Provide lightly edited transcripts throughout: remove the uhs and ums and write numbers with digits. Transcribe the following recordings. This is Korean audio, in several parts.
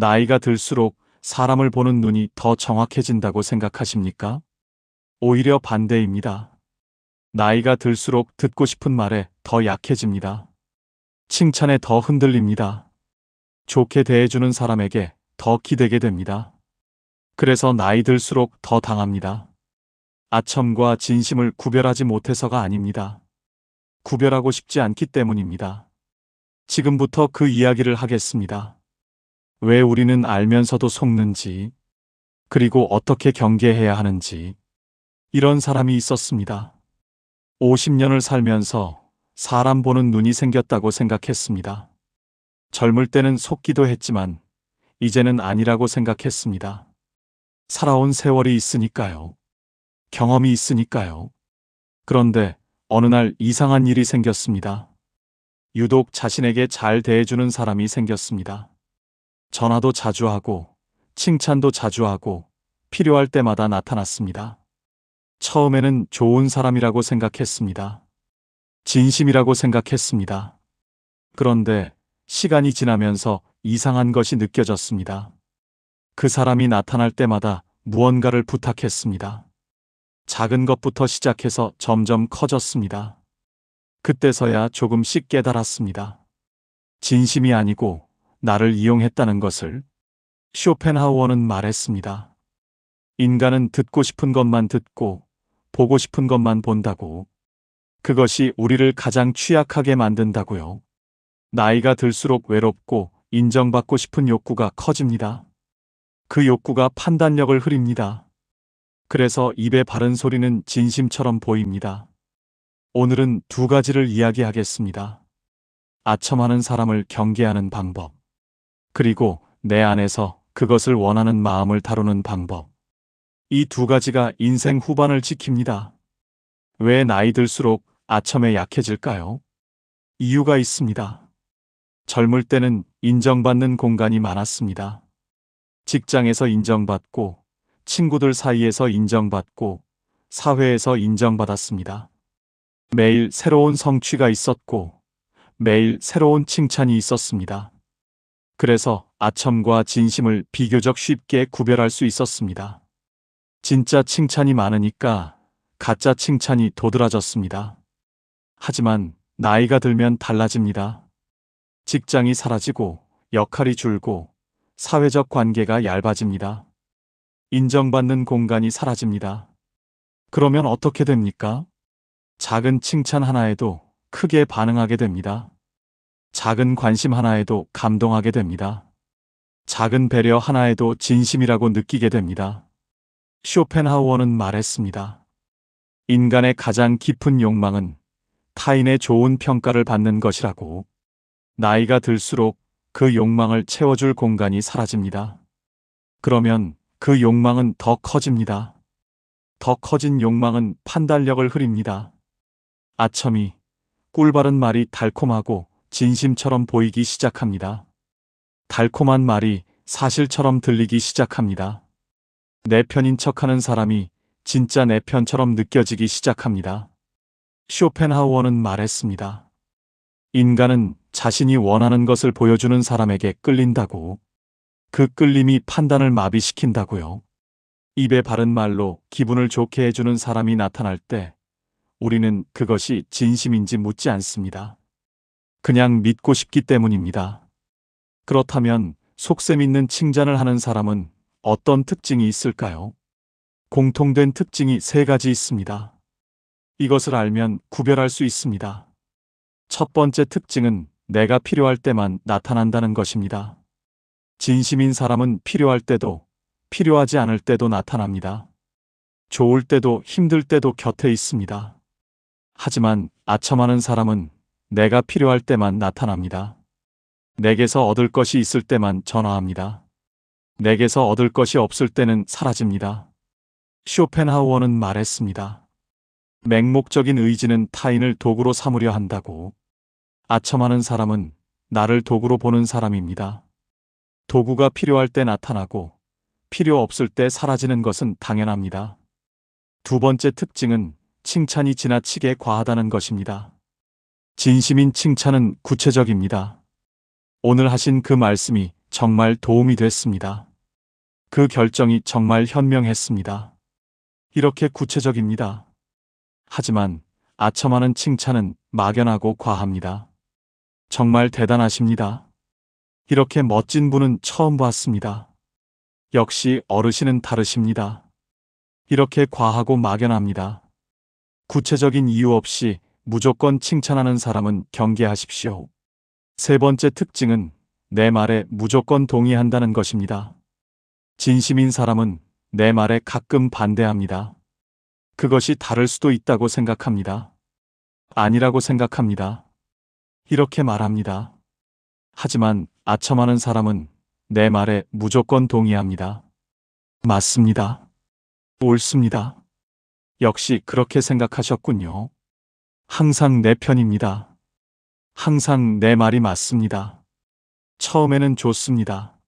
나이가 들수록 사람을 보는 눈이 더 정확해진다고 생각하십니까? 오히려 반대입니다. 나이가 들수록 듣고 싶은 말에 더 약해집니다. 칭찬에 더 흔들립니다. 좋게 대해주는 사람에게 더 기대게 됩니다. 그래서 나이 들수록 더 당합니다. 아첨과 진심을 구별하지 못해서가 아닙니다. 구별하고 싶지 않기 때문입니다. 지금부터 그 이야기를 하겠습니다. 왜 우리는 알면서도 속는지, 그리고 어떻게 경계해야 하는지. 이런 사람이 있었습니다. 50년을 살면서 사람 보는 눈이 생겼다고 생각했습니다. 젊을 때는 속기도 했지만 이제는 아니라고 생각했습니다. 살아온 세월이 있으니까요. 경험이 있으니까요. 그런데 어느 날 이상한 일이 생겼습니다. 유독 자신에게 잘 대해주는 사람이 생겼습니다. 전화도 자주 하고 칭찬도 자주 하고 필요할 때마다 나타났습니다. 처음에는 좋은 사람이라고 생각했습니다. 진심이라고 생각했습니다. 그런데 시간이 지나면서 이상한 것이 느껴졌습니다. 그 사람이 나타날 때마다 무언가를 부탁했습니다. 작은 것부터 시작해서 점점 커졌습니다. 그때서야 조금씩 깨달았습니다. 진심이 아니고 나를 이용했다는 것을. 쇼펜하우어는 말했습니다. 인간은 듣고 싶은 것만 듣고 보고 싶은 것만 본다고. 그것이 우리를 가장 취약하게 만든다고요. 나이가 들수록 외롭고 인정받고 싶은 욕구가 커집니다. 그 욕구가 판단력을 흐립니다. 그래서 입에 바른 소리는 진심처럼 보입니다. 오늘은 두 가지를 이야기하겠습니다. 아첨하는 사람을 경계하는 방법, 그리고 내 안에서 그것을 원하는 마음을 다루는 방법. 이 두 가지가 인생 후반을 지킵니다. 왜 나이 들수록 아첨에 약해질까요? 이유가 있습니다. 젊을 때는 인정받는 공간이 많았습니다. 직장에서 인정받고, 친구들 사이에서 인정받고, 사회에서 인정받았습니다. 매일 새로운 성취가 있었고, 매일 새로운 칭찬이 있었습니다. 그래서 아첨과 진심을 비교적 쉽게 구별할 수 있었습니다. 진짜 칭찬이 많으니까 가짜 칭찬이 도드라졌습니다. 하지만 나이가 들면 달라집니다. 직장이 사라지고 역할이 줄고 사회적 관계가 얇아집니다. 인정받는 공간이 사라집니다. 그러면 어떻게 됩니까? 작은 칭찬 하나에도 크게 반응하게 됩니다. 작은 관심 하나에도 감동하게 됩니다. 작은 배려 하나에도 진심이라고 느끼게 됩니다. 쇼펜하우어는 말했습니다. 인간의 가장 깊은 욕망은 타인의 좋은 평가를 받는 것이라고. 나이가 들수록 그 욕망을 채워줄 공간이 사라집니다. 그러면 그 욕망은 더 커집니다. 더 커진 욕망은 판단력을 흐립니다. 아첨이 꿀바른 말이 달콤하고 진심처럼 보이기 시작합니다. 달콤한 말이 사실처럼 들리기 시작합니다. 내 편인 척하는 사람이 진짜 내 편처럼 느껴지기 시작합니다. 쇼펜하우어는 말했습니다. 인간은 자신이 원하는 것을 보여주는 사람에게 끌린다고. 그 끌림이 판단을 마비시킨다고요. 입에 바른 말로 기분을 좋게 해주는 사람이 나타날 때 우리는 그것이 진심인지 묻지 않습니다. 그냥 믿고 싶기 때문입니다. 그렇다면 속셈 있는 칭찬을 하는 사람은 어떤 특징이 있을까요? 공통된 특징이 세 가지 있습니다. 이것을 알면 구별할 수 있습니다. 첫 번째 특징은 내가 필요할 때만 나타난다는 것입니다. 진심인 사람은 필요할 때도, 필요하지 않을 때도 나타납니다. 좋을 때도 힘들 때도 곁에 있습니다. 하지만 아첨하는 사람은 내가 필요할 때만 나타납니다. 내게서 얻을 것이 있을 때만 전화합니다. 내게서 얻을 것이 없을 때는 사라집니다. 쇼펜하우어는 말했습니다. 맹목적인 의지는 타인을 도구로 삼으려 한다고. 아첨하는 사람은 나를 도구로 보는 사람입니다. 도구가 필요할 때 나타나고 필요 없을 때 사라지는 것은 당연합니다. 두 번째 특징은 칭찬이 지나치게 과하다는 것입니다. 진심인 칭찬은 구체적입니다. 오늘 하신 그 말씀이 정말 도움이 됐습니다. 그 결정이 정말 현명했습니다. 이렇게 구체적입니다. 하지만 아첨하는 칭찬은 막연하고 과합니다. 정말 대단하십니다. 이렇게 멋진 분은 처음 봤습니다. 역시 어르신은 다르십니다. 이렇게 과하고 막연합니다. 구체적인 이유 없이 무조건 칭찬하는 사람은 경계하십시오. 세 번째 특징은 내 말에 무조건 동의한다는 것입니다. 진심인 사람은 내 말에 가끔 반대합니다. 그것이 다를 수도 있다고 생각합니다. 아니라고 생각합니다. 이렇게 말합니다. 하지만 아첨하는 사람은 내 말에 무조건 동의합니다. 맞습니다. 옳습니다. 역시 그렇게 생각하셨군요. 항상 내 편입니다. 항상 내 말이 맞습니다. 처음에는 좋습니다.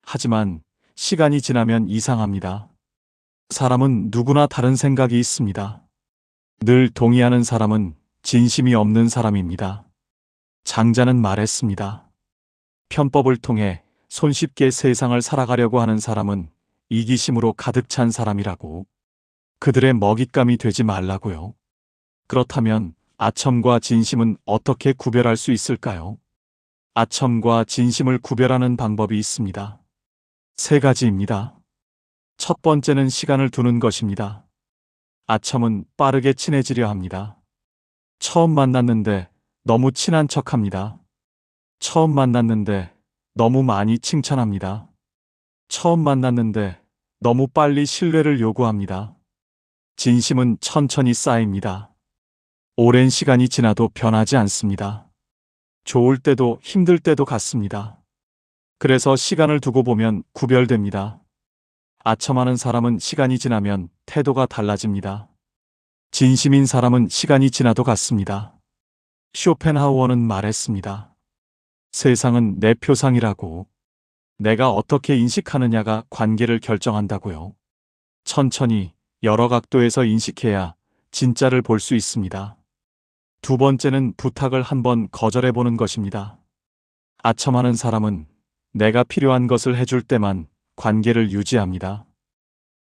하지만 시간이 지나면 이상합니다. 사람은 누구나 다른 생각이 있습니다. 늘 동의하는 사람은 진심이 없는 사람입니다. 장자는 말했습니다. 편법을 통해 손쉽게 세상을 살아가려고 하는 사람은 이기심으로 가득 찬 사람이라고. 그들의 먹잇감이 되지 말라고요. 그렇다면 아첨과 진심은 어떻게 구별할 수 있을까요? 아첨과 진심을 구별하는 방법이 있습니다. 세 가지입니다. 첫 번째는 시간을 두는 것입니다. 아첨은 빠르게 친해지려 합니다. 처음 만났는데 너무 친한 척합니다. 처음 만났는데 너무 많이 칭찬합니다. 처음 만났는데 너무 빨리 신뢰를 요구합니다. 진심은 천천히 쌓입니다. 오랜 시간이 지나도 변하지 않습니다. 좋을 때도 힘들 때도 같습니다. 그래서 시간을 두고 보면 구별됩니다. 아첨하는 사람은 시간이 지나면 태도가 달라집니다. 진심인 사람은 시간이 지나도 같습니다. 쇼펜하우어는 말했습니다. 세상은 내 표상이라고. 내가 어떻게 인식하느냐가 관계를 결정한다고요. 천천히 여러 각도에서 인식해야 진짜를 볼 수 있습니다. 두 번째는 부탁을 한번 거절해 보는 것입니다. 아첨하는 사람은 내가 필요한 것을 해줄 때만 관계를 유지합니다.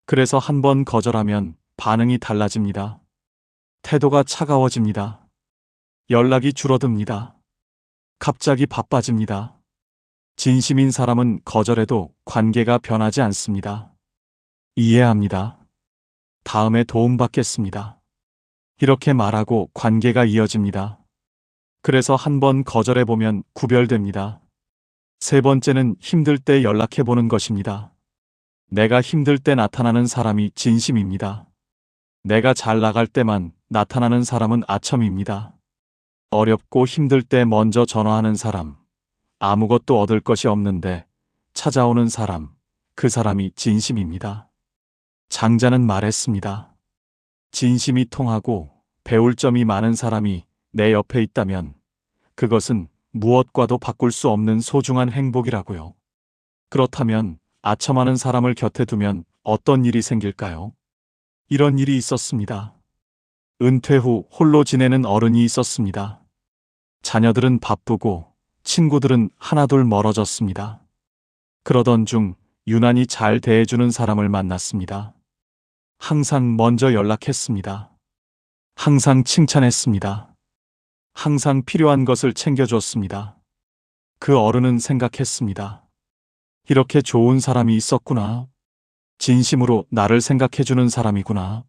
그래서 한번 거절하면 반응이 달라집니다. 태도가 차가워집니다. 연락이 줄어듭니다. 갑자기 바빠집니다. 진심인 사람은 거절해도 관계가 변하지 않습니다. 이해합니다. 다음에 도움받겠습니다. 이렇게 말하고 관계가 이어집니다. 그래서 한번 거절해보면 구별됩니다. 세 번째는 힘들 때 연락해보는 것입니다. 내가 힘들 때 나타나는 사람이 진심입니다. 내가 잘 나갈 때만 나타나는 사람은 아첨입니다. 어렵고 힘들 때 먼저 전화하는 사람, 아무것도 얻을 것이 없는데 찾아오는 사람, 그 사람이 진심입니다. 장자는 말했습니다. 진심이 통하고 배울 점이 많은 사람이 내 옆에 있다면 그것은 무엇과도 바꿀 수 없는 소중한 행복이라고요. 그렇다면 아첨하는 사람을 곁에 두면 어떤 일이 생길까요? 이런 일이 있었습니다. 은퇴 후 홀로 지내는 어른이 있었습니다. 자녀들은 바쁘고 친구들은 하나둘 멀어졌습니다. 그러던 중 유난히 잘 대해주는 사람을 만났습니다. 항상 먼저 연락했습니다. 항상 칭찬했습니다. 항상 필요한 것을 챙겨줬습니다. 그 어른은 생각했습니다. 이렇게 좋은 사람이 있었구나. 진심으로 나를 생각해주는 사람이구나.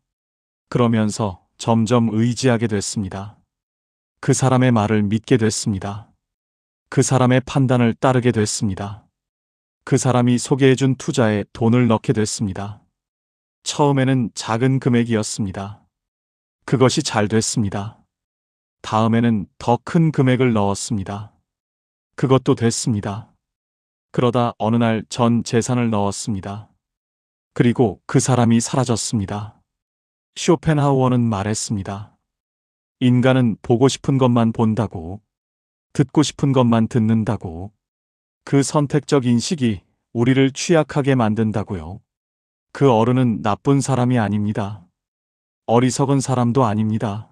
그러면서 점점 의지하게 됐습니다. 그 사람의 말을 믿게 됐습니다. 그 사람의 판단을 따르게 됐습니다. 그 사람이 소개해준 투자에 돈을 넣게 됐습니다. 처음에는 작은 금액이었습니다. 그것이 잘 됐습니다. 다음에는 더 큰 금액을 넣었습니다. 그것도 됐습니다. 그러다 어느 날 전 재산을 넣었습니다. 그리고 그 사람이 사라졌습니다. 쇼펜하우어는 말했습니다. 인간은 보고 싶은 것만 본다고, 듣고 싶은 것만 듣는다고. 그 선택적 인식이 우리를 취약하게 만든다고요. 그 어른은 나쁜 사람이 아닙니다. 어리석은 사람도 아닙니다.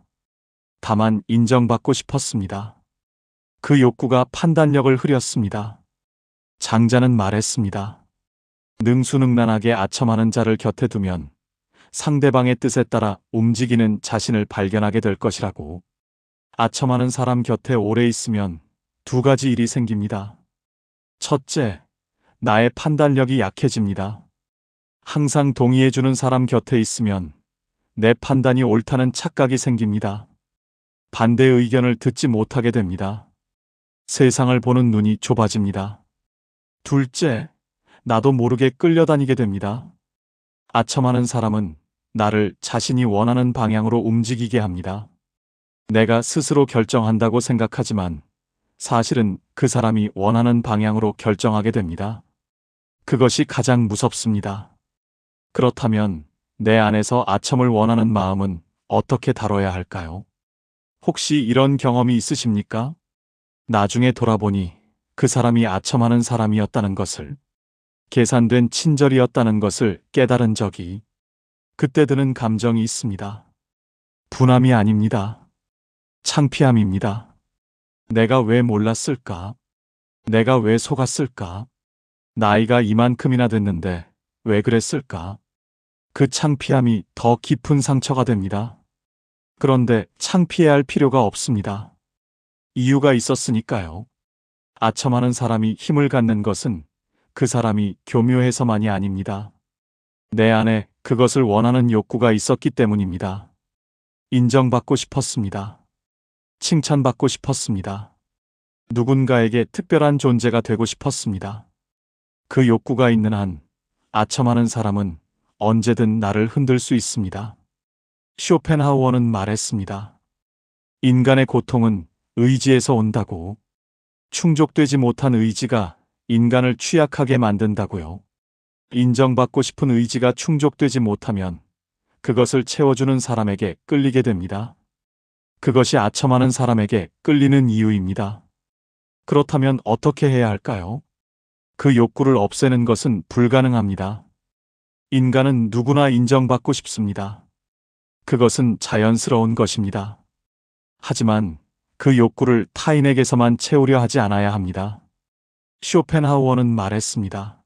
다만 인정받고 싶었습니다. 그 욕구가 판단력을 흐렸습니다. 장자는 말했습니다. 능수능란하게 아첨하는 자를 곁에 두면 상대방의 뜻에 따라 움직이는 자신을 발견하게 될 것이라고. 아첨하는 사람 곁에 오래 있으면 두 가지 일이 생깁니다. 첫째, 나의 판단력이 약해집니다. 항상 동의해주는 사람 곁에 있으면 내 판단이 옳다는 착각이 생깁니다. 반대의 의견을 듣지 못하게 됩니다. 세상을 보는 눈이 좁아집니다. 둘째, 나도 모르게 끌려다니게 됩니다. 아첨하는 사람은 나를 자신이 원하는 방향으로 움직이게 합니다. 내가 스스로 결정한다고 생각하지만 사실은 그 사람이 원하는 방향으로 결정하게 됩니다. 그것이 가장 무섭습니다. 그렇다면 내 안에서 아첨을 원하는 마음은 어떻게 다뤄야 할까요? 혹시 이런 경험이 있으십니까? 나중에 돌아보니 그 사람이 아첨하는 사람이었다는 것을, 계산된 친절이었다는 것을 깨달은 적이. 그때 드는 감정이 있습니다. 분함이 아닙니다. 창피함입니다. 내가 왜 몰랐을까? 내가 왜 속았을까? 나이가 이만큼이나 됐는데 왜 그랬을까? 그 창피함이 더 깊은 상처가 됩니다. 그런데 창피해야 할 필요가 없습니다. 이유가 있었으니까요. 아첨하는 사람이 힘을 갖는 것은 그 사람이 교묘해서만이 아닙니다. 내 안에 그것을 원하는 욕구가 있었기 때문입니다. 인정받고 싶었습니다. 칭찬받고 싶었습니다. 누군가에게 특별한 존재가 되고 싶었습니다. 그 욕구가 있는 한 아첨하는 사람은 언제든 나를 흔들 수 있습니다. 쇼펜하우어는 말했습니다. 인간의 고통은 의지에서 온다고. 충족되지 못한 의지가 인간을 취약하게 만든다고요. 인정받고 싶은 의지가 충족되지 못하면 그것을 채워주는 사람에게 끌리게 됩니다. 그것이 아첨하는 사람에게 끌리는 이유입니다. 그렇다면 어떻게 해야 할까요? 그 욕구를 없애는 것은 불가능합니다. 인간은 누구나 인정받고 싶습니다. 그것은 자연스러운 것입니다. 하지만 그 욕구를 타인에게서만 채우려 하지 않아야 합니다. 쇼펜하우어는 말했습니다.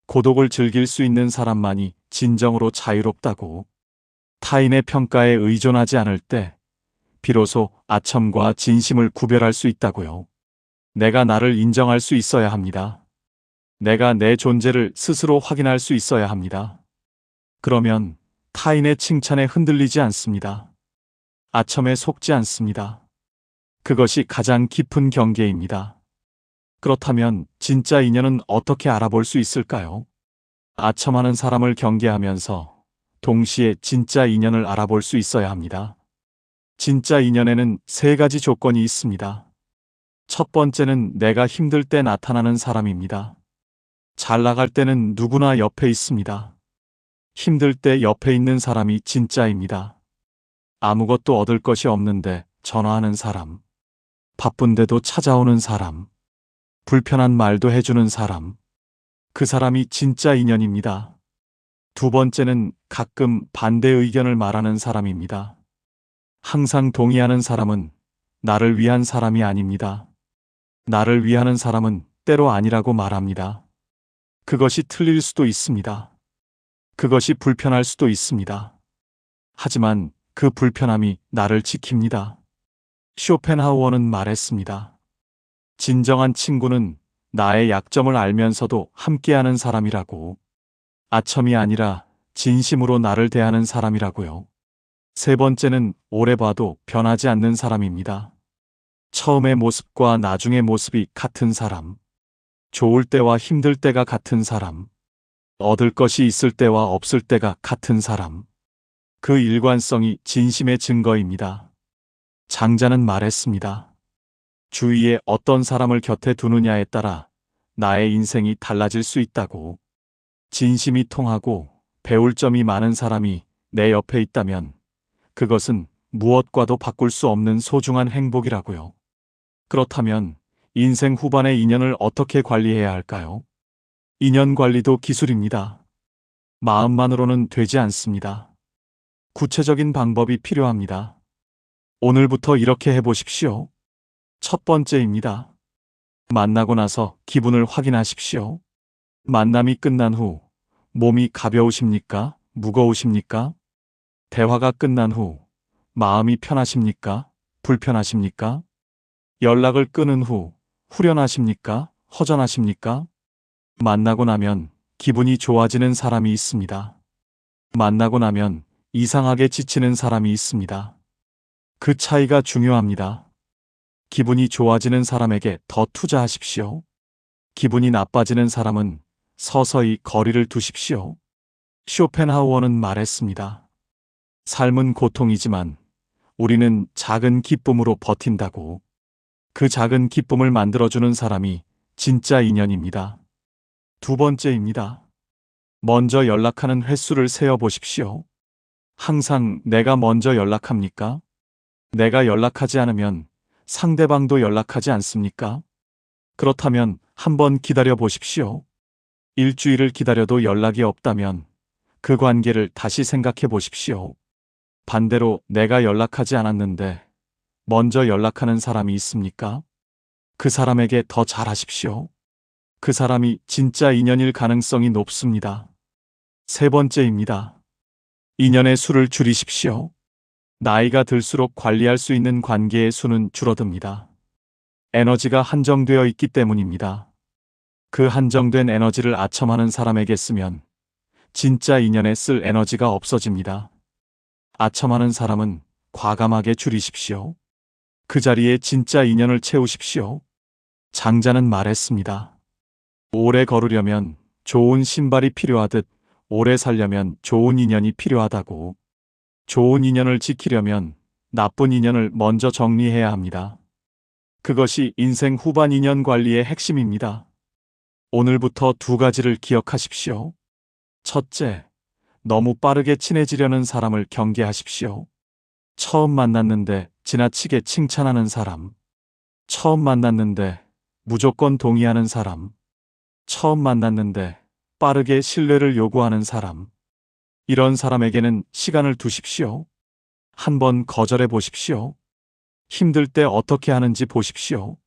고독을 즐길 수 있는 사람만이 진정으로 자유롭다고. 타인의 평가에 의존하지 않을 때 비로소 아첨과 진심을 구별할 수 있다고요. 내가 나를 인정할 수 있어야 합니다. 내가 내 존재를 스스로 확인할 수 있어야 합니다. 그러면 타인의 칭찬에 흔들리지 않습니다. 아첨에 속지 않습니다. 그것이 가장 깊은 경계입니다. 그렇다면 진짜 인연은 어떻게 알아볼 수 있을까요? 아첨하는 사람을 경계하면서 동시에 진짜 인연을 알아볼 수 있어야 합니다. 진짜 인연에는 세 가지 조건이 있습니다. 첫 번째는 내가 힘들 때 나타나는 사람입니다. 잘 나갈 때는 누구나 옆에 있습니다. 힘들 때 옆에 있는 사람이 진짜입니다. 아무것도 얻을 것이 없는데 전화하는 사람, 바쁜데도 찾아오는 사람, 불편한 말도 해주는 사람, 그 사람이 진짜 인연입니다. 두 번째는 가끔 반대 의견을 말하는 사람입니다. 항상 동의하는 사람은 나를 위한 사람이 아닙니다. 나를 위하는 사람은 때로 아니라고 말합니다. 그것이 틀릴 수도 있습니다. 그것이 불편할 수도 있습니다. 하지만 그 불편함이 나를 지킵니다. 쇼펜하우어는 말했습니다. 진정한 친구는 나의 약점을 알면서도 함께하는 사람이라고. 아첨이 아니라 진심으로 나를 대하는 사람이라고요. 세 번째는 오래 봐도 변하지 않는 사람입니다. 처음의 모습과 나중의 모습이 같은 사람. 좋을 때와 힘들 때가 같은 사람. 얻을 것이 있을 때와 없을 때가 같은 사람. 그 일관성이 진심의 증거입니다. 장자는 말했습니다. 주위에 어떤 사람을 곁에 두느냐에 따라 나의 인생이 달라질 수 있다고. 진심이 통하고 배울 점이 많은 사람이 내 옆에 있다면 그것은 무엇과도 바꿀 수 없는 소중한 행복이라고요. 그렇다면 인생 후반의 인연을 어떻게 관리해야 할까요? 인연 관리도 기술입니다. 마음만으로는 되지 않습니다. 구체적인 방법이 필요합니다. 오늘부터 이렇게 해보십시오. 첫 번째입니다. 만나고 나서 기분을 확인하십시오. 만남이 끝난 후 몸이 가벼우십니까? 무거우십니까? 대화가 끝난 후 마음이 편하십니까? 불편하십니까? 연락을 끊은 후 후련하십니까? 허전하십니까? 만나고 나면 기분이 좋아지는 사람이 있습니다. 만나고 나면 이상하게 지치는 사람이 있습니다. 그 차이가 중요합니다. 기분이 좋아지는 사람에게 더 투자하십시오. 기분이 나빠지는 사람은 서서히 거리를 두십시오. 쇼펜하우어는 말했습니다. 삶은 고통이지만 우리는 작은 기쁨으로 버틴다고. 그 작은 기쁨을 만들어주는 사람이 진짜 인연입니다. 두 번째입니다. 먼저 연락하는 횟수를 세어보십시오. 항상 내가 먼저 연락합니까? 내가 연락하지 않으면 상대방도 연락하지 않습니까? 그렇다면 한번 기다려 보십시오. 일주일을 기다려도 연락이 없다면 그 관계를 다시 생각해 보십시오. 반대로 내가 연락하지 않았는데 먼저 연락하는 사람이 있습니까? 그 사람에게 더 잘하십시오. 그 사람이 진짜 인연일 가능성이 높습니다. 세 번째입니다. 인연의 수를 줄이십시오. 나이가 들수록 관리할 수 있는 관계의 수는 줄어듭니다. 에너지가 한정되어 있기 때문입니다. 그 한정된 에너지를 아첨하는 사람에게 쓰면 진짜 인연에 쓸 에너지가 없어집니다. 아첨하는 사람은 과감하게 줄이십시오. 그 자리에 진짜 인연을 채우십시오. 장자는 말했습니다. 오래 걸으려면 좋은 신발이 필요하듯 오래 살려면 좋은 인연이 필요하다고. 좋은 인연을 지키려면 나쁜 인연을 먼저 정리해야 합니다. 그것이 인생 후반 인연 관리의 핵심입니다. 오늘부터 두 가지를 기억하십시오. 첫째, 너무 빠르게 친해지려는 사람을 경계하십시오. 처음 만났는데 지나치게 칭찬하는 사람. 처음 만났는데 무조건 동의하는 사람. 처음 만났는데 빠르게 신뢰를 요구하는 사람. 이런 사람에게는 시간을 두십시오. 한번 거절해 보십시오. 힘들 때 어떻게 하는지 보십시오.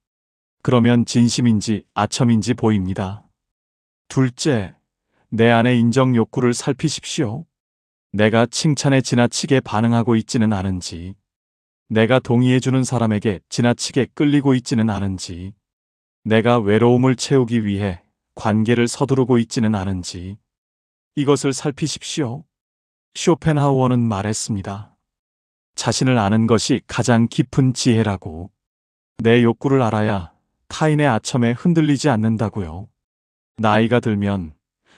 그러면 진심인지 아첨인지 보입니다. 둘째, 내 안의 인정 욕구를 살피십시오. 내가 칭찬에 지나치게 반응하고 있지는 않은지, 내가 동의해주는 사람에게 지나치게 끌리고 있지는 않은지, 내가 외로움을 채우기 위해 관계를 서두르고 있지는 않은지, 이것을 살피십시오. 쇼펜하우어는 말했습니다. 자신을 아는 것이 가장 깊은 지혜라고. 내 욕구를 알아야 타인의 아첨에 흔들리지 않는다고요. 나이가 들면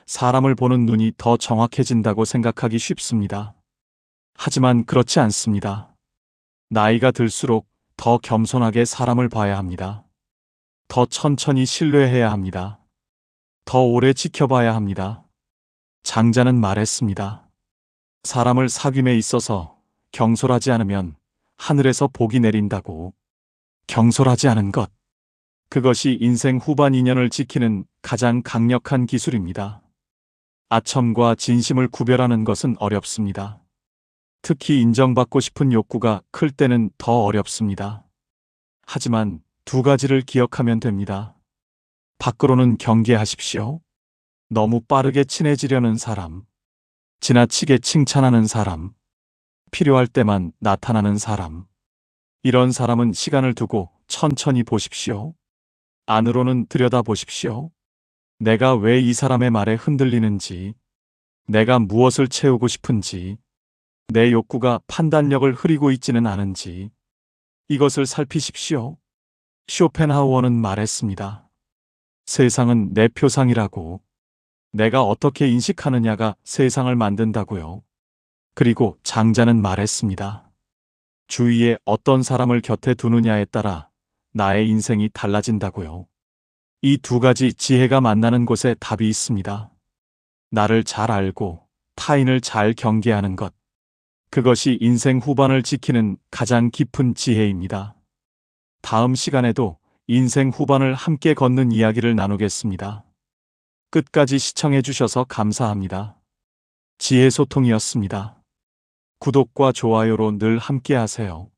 사람을 보는 눈이 더 정확해진다고 생각하기 쉽습니다. 하지만 그렇지 않습니다. 나이가 들수록 더 겸손하게 사람을 봐야 합니다. 더 천천히 신뢰해야 합니다. 더 오래 지켜봐야 합니다. 장자는 말했습니다. 사람을 사귐에 있어서 경솔하지 않으면 하늘에서 복이 내린다고. 경솔하지 않은 것. 그것이 인생 후반 인연을 지키는 가장 강력한 기술입니다. 아첨과 진심을 구별하는 것은 어렵습니다. 특히 인정받고 싶은 욕구가 클 때는 더 어렵습니다. 하지만 두 가지를 기억하면 됩니다. 밖으로는 경계하십시오. 너무 빠르게 친해지려는 사람, 지나치게 칭찬하는 사람, 필요할 때만 나타나는 사람. 이런 사람은 시간을 두고 천천히 보십시오. 안으로는 들여다보십시오. 내가 왜 이 사람의 말에 흔들리는지, 내가 무엇을 채우고 싶은지, 내 욕구가 판단력을 흐리고 있지는 않은지, 이것을 살피십시오. 쇼펜하우어는 말했습니다. 세상은 내 표상이라고. 내가 어떻게 인식하느냐가 세상을 만든다고요. 그리고 장자는 말했습니다. 주위에 어떤 사람을 곁에 두느냐에 따라 나의 인생이 달라진다고요. 이 두 가지 지혜가 만나는 곳에 답이 있습니다. 나를 잘 알고 타인을 잘 경계하는 것. 그것이 인생 후반을 지키는 가장 깊은 지혜입니다. 다음 시간에도 인생 후반을 함께 걷는 이야기를 나누겠습니다. 끝까지 시청해 주셔서 감사합니다. 지혜소통이었습니다. 구독과 좋아요로 늘 함께 하세요.